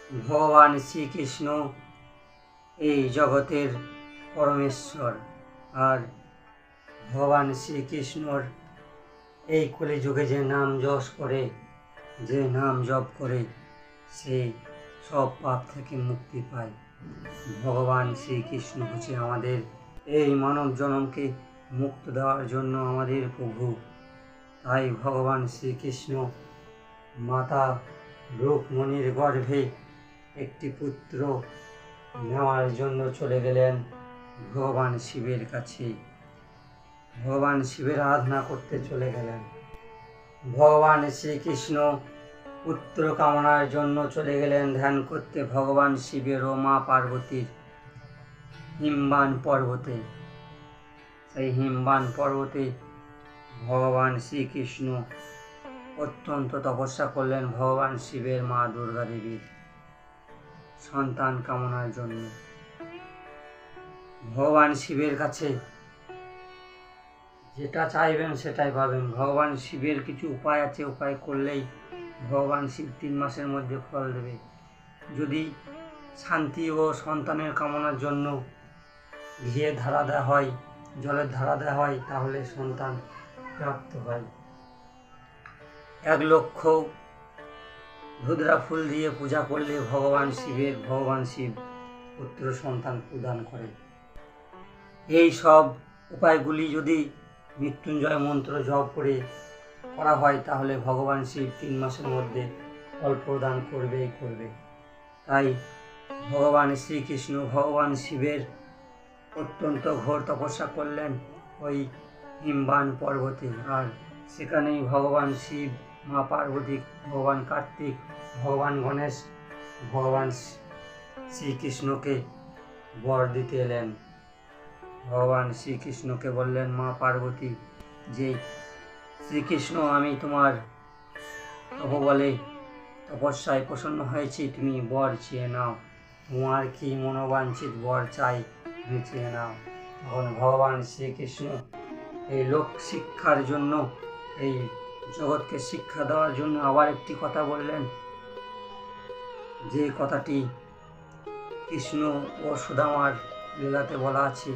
ভগবান শ্রীকৃষ্ণ এই জগতের পরমেশ্বর। আর ভগবান শ্রীকৃষ্ণর এই কলিযুগে যে নাম যশ করে, যে নাম জপ করে, সে সব পাপ থেকে মুক্তি পায়। ভগবান শ্রীকৃষ্ণ হচ্ছে আমাদের এই মানব জনমকে মুক্ত দেওয়ার জন্য আমাদের প্রভু। তাই ভগবান শ্রীকৃষ্ণ মাতা রুক্মিণীর গর্ভে একটি পুত্র নেওয়ার জন্য চলে গেলেন ভগবান শিবের কাছে। ভগবান শিবের আরাধনা করতে চলে গেলেন। ভগবান শ্রীকৃষ্ণ পুত্র কামনার জন্য চলে গেলেন ধ্যান করতে ভগবান শিবের ও মা পার্বতীর হিমবান পর্বতে। সেই হিমবান পর্বতে ভগবান শ্রীকৃষ্ণ অত্যন্ত তপস্যা করলেন ভগবান শিবের মা দুর্গা দেবীর সন্তান কামনার জন্য। ভগবান শিবের কাছে যেটা চাইবেন সেটাই পাবেন। ভগবান শিবের কিছু উপায় আছে, উপায় করলেই ভগবান শিব 3 মাসের মধ্যে ফল দেবে। যদি শান্তি ও সন্তানের কামনার জন্য ঘিয়ের ধারা দেওয়া হয়, জলের ধারা দেওয়া হয়, তাহলে সন্তান প্রাপ্ত হয়। 1 লক্ষ ধুতরা ফুল দিয়ে পূজা করলে ভগবান শিব পুত্র সন্তান প্রদান করে। এই সব উপায়গুলি যদি মৃত্যুঞ্জয় মন্ত্র জপ করে করা হয় তাহলে ভগবান শিব 3 মাসের মধ্যে ফল প্রদান করবেই করবে। তাই ভগবান শ্রীকৃষ্ণ ভগবান শিবের অত্যন্ত ঘোর তপস্যা করলেন ওই হিমবান পর্বতে। আর সেখানেই ভগবান শিব, মা পার্বতী, ভগবান কার্তিক, ভগবান গণেশ ভগবান শ্রীকৃষ্ণকে বর দিতে এলেন। ভগবান শ্রীকৃষ্ণকে বললেন মা পার্বতী যে শ্রীকৃষ্ণ, আমি তোমার তপবলে তপস্যায় প্রসন্ন হয়েছি, তুমি বর চেয়ে নাও। তোমার কি মনোবাঞ্ছিত বর চাই তুমি চেয়ে নাও। তখন ভগবান শ্রীকৃষ্ণ এই লোক শিক্ষার জন্য, এই জগৎকে শিক্ষা দেওয়ার জন্য আবার একটি কথা বললেন, যে কথাটি কৃষ্ণ ও সুদামার লীলাতে বলা আছে।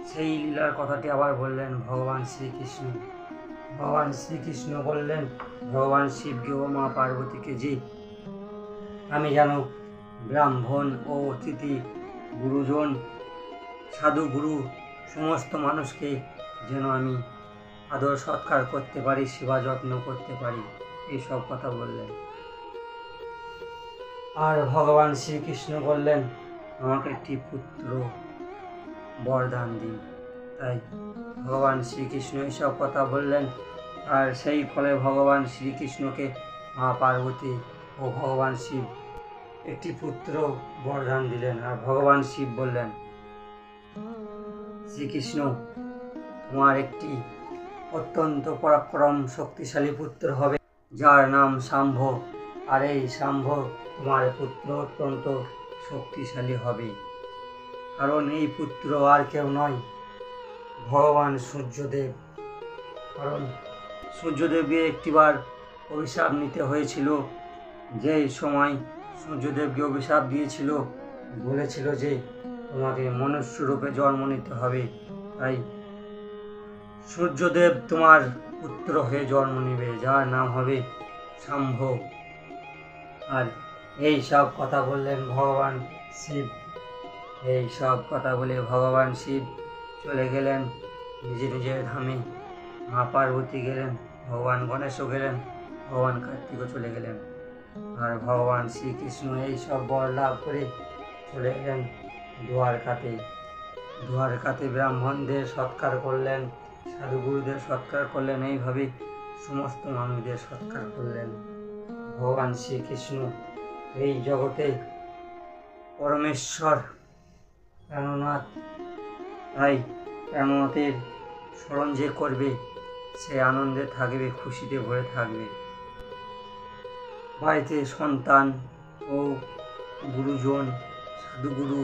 সেই লীলার কথাটি আবার বললেন ভগবান শ্রীকৃষ্ণ। ভগবান শ্রীকৃষ্ণ বললেন ভগবান শিবকে ও মা পার্বতীকে যে আমি যেন ব্রাহ্মণ ও অতিথি, গুরুজন, সাধু গুরু সমস্ত মানুষকে যেন আমি আদর সৎকার করতে পারি, সেবা যত্ন করতে পারি, এইসব কথা বললেন। আর ভগবান শ্রীকৃষ্ণ বললেন আমাকে একটি পুত্র বরদান দিন। তাই ভগবান শ্রীকৃষ্ণ এইসব কথা বললেন। আর সেই ফলে ভগবান শ্রীকৃষ্ণকে মা পার্বতী ও ভগবান শিব একটি পুত্র বরদান দিলেন। আর ভগবান শিব বললেন শ্রীকৃষ্ণ, তোমার একটি অত্যন্ত পরাক্রম শক্তিশালী পুত্র হবে, যার নাম শাম্ভ। আর এই শাম্ভ তোমার পুত্র অত্যন্ত শক্তিশালী হবে, কারণ এই পুত্র আর কেউ নয়, ভগবান সূর্যদেব। কারণ সূর্যদেবকে একটিবার অভিশাপ নিতে হয়েছিল। যেই সময় সূর্যদেবকে অভিশাপ দিয়েছিল, বলেছিল যে তোমাকে মনুষ্য রূপে জন্ম নিতে হবে। তাই সূর্যদেব তোমার পুত্র হয়ে জন্ম নেবে, যার নাম হবে শাম্ভ। আর এই সব কথা বললেন ভগবান শিব। এই সব কথা বলে ভগবান শিব চলে গেলেন নিজের ধামে। মা পার্বতী গেলেন, ভগবান গণেশও গেলেন, ভগবান কার্তিকও চলে গেলেন। আর ভগবান শ্রীকৃষ্ণ এই সব বর লাভ করে চলে গেলেন দ্বারকাতে। দ্বারকাতে ব্রাহ্মণদের সৎকার করলেন, সাধুগুরুদের সৎকার করলেন, এইভাবে সমস্ত মানুষদের সৎকার করলেন। ভগবান শ্রীকৃষ্ণ এই জগতে পরমেশ্বর, প্রাণনাথ। তাই প্রাণনাথের স্মরণ যে করবে সে আনন্দে থাকবে, খুশিতে ভরে থাকবে। বাড়িতে সন্তান ও গুরুজন, সাধুগুরু,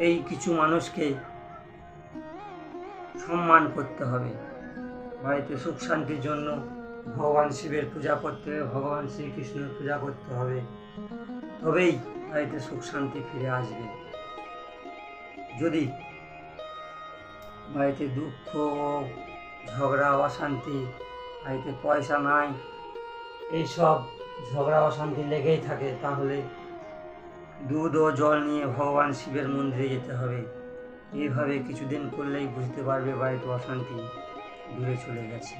এই কিছু মানুষকে সম্মান করতে হবে। বাড়িতে সুখ শান্তির জন্য ভগবান শিবের পূজা করতে হবে, ভগবান শ্রীকৃষ্ণের পূজা করতে হবে, তবেই বাড়িতে সুখ শান্তি ফিরে আসবে। যদি বাড়িতে দুঃখ ও ঝগড়া অশান্তি, বাড়িতে পয়সা নাই, এইসব ঝগড়া অশান্তি লেগেই থাকে, তাহলে দুধ ও জল নিয়ে ভগবান শিবের মন্দিরে যেতে হবে। এইভাবে কিছুদিন করলেই বুঝতে পারবে বাড়িতে অশান্তি দূরে চলে গেছে।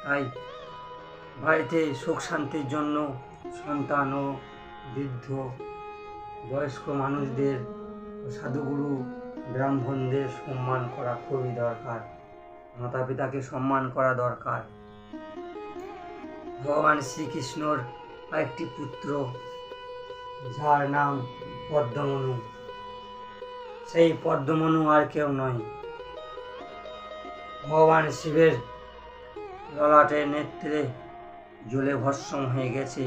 তাই বাড়িতে সুখ শান্তির জন্য সন্তান ও বৃদ্ধ বয়স্ক মানুষদের, সাধুগুরু ব্রাহ্মণদের সম্মান করা খুবই দরকার। মাতা পিতাকে সম্মান করা দরকার। ভগবান শ্রীকৃষ্ণর একটি পুত্র, যার নাম পদ্মমনু, সেই পদ্মমনু আর কেউ নয়, ভগবান শিবের ললাটের নেত্রে জ্বলে ভস্ম হয়ে গেছে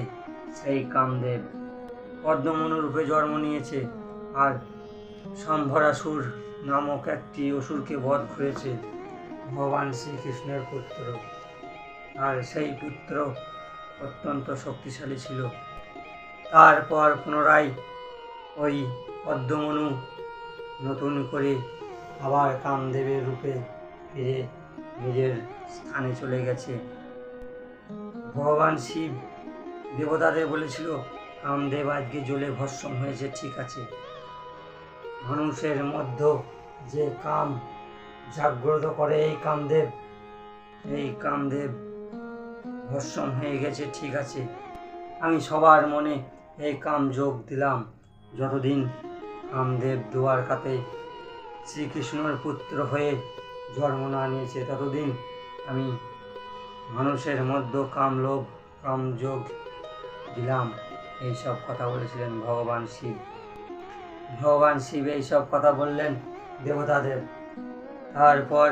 সেই কামদেব। পদ্মমনু রূপে জন্ম নিয়েছে আর সম্ভরাসুর নামক একটি অসুরকে বধ করেছে ভগবান শ্রীকৃষ্ণের পুত্র। আর সেই পুত্র অত্যন্ত শক্তিশালী ছিল। তারপর পুনরায় ওই পদ্মমনু নতুন করে আবার কামদেবের রূপে ফিরে নিজের স্থানে চলে গেছে। ভগবান শিব দেবতাদের বলেছিল, কামদেব আজকে জ্বলে ভস্ম হয়েছে, ঠিক আছে, মানুষের মধ্যে যে কাম জাগ্রত করে এই কামদেব ভস্ম হয়ে গেছে, ঠিক আছে, আমি সবার মনে এই কাম যোগ দিলাম। যতদিন কামদেব দ্বারকাতে শ্রীকৃষ্ণের পুত্র হয়ে জন্ম না নিয়েছে, ততদিন আমি মানুষের মধ্যে কামলোভ কামযোগ দিলাম। এইসব কথা বলেছিলেন ভগবান শিব। ভগবান শিব এইসব কথা বললেন দেবতাদের। তারপর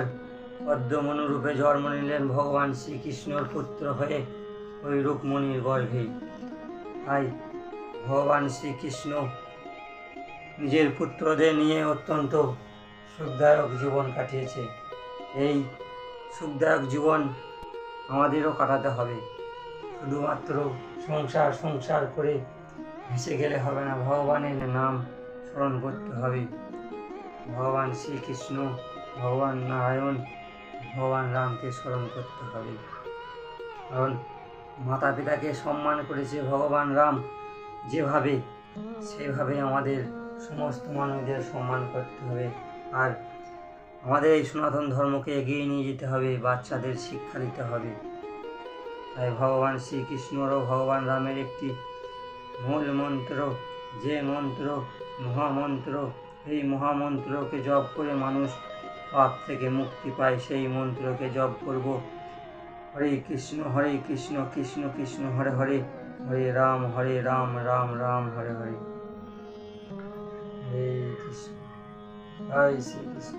পদ্মমনু রূপে জন্ম নিলেন ভগবান শ্রীকৃষ্ণর পুত্র হয়ে ওই রুক্মণীর গর্ভে। তাই ভগবান শ্রীকৃষ্ণ নিজের পুত্রদের নিয়ে অত্যন্ত সুখদায়ক জীবন কাটিয়েছে। এই সুখদায়ক জীবন আমাদেরও কাটাতে হবে। শুধুমাত্র সংসার করে ভেসে গেলে হবে না, ভগবানের নাম স্মরণ করতে হবে। ভগবান শ্রীকৃষ্ণ, ভগবান নারায়ণ, ভগবান রামকে স্মরণ করতে হবে। কারণ মাতা পিতাকে সম্মান করেছে ভগবান রাম যেভাবে, সেভাবে আমাদের সমস্ত মানুষদের সম্মান করতে হবে। আর আমাদের এই সনাতন ধর্মকে এগিয়ে নিয়ে যেতে হবে, বাচ্চাদের শিক্ষা দিতে হবে। তাই ভগবান শ্রীকৃষ্ণর ও ভগবান রামের একটি মূল মন্ত্র, যে মন্ত্র মহামন্ত্র, এই মহামন্ত্রকে জপ করে মানুষ পাপ থেকে মুক্তি পায়, সেই মন্ত্রকে জপ করব। হরে কৃষ্ণ কৃষ্ণ কৃষ্ণ হরে হরে, হরে রাম রাম রাম হরে হরে। হরে কৃষ্ণ, জয় শ্রীকৃষ্ণ।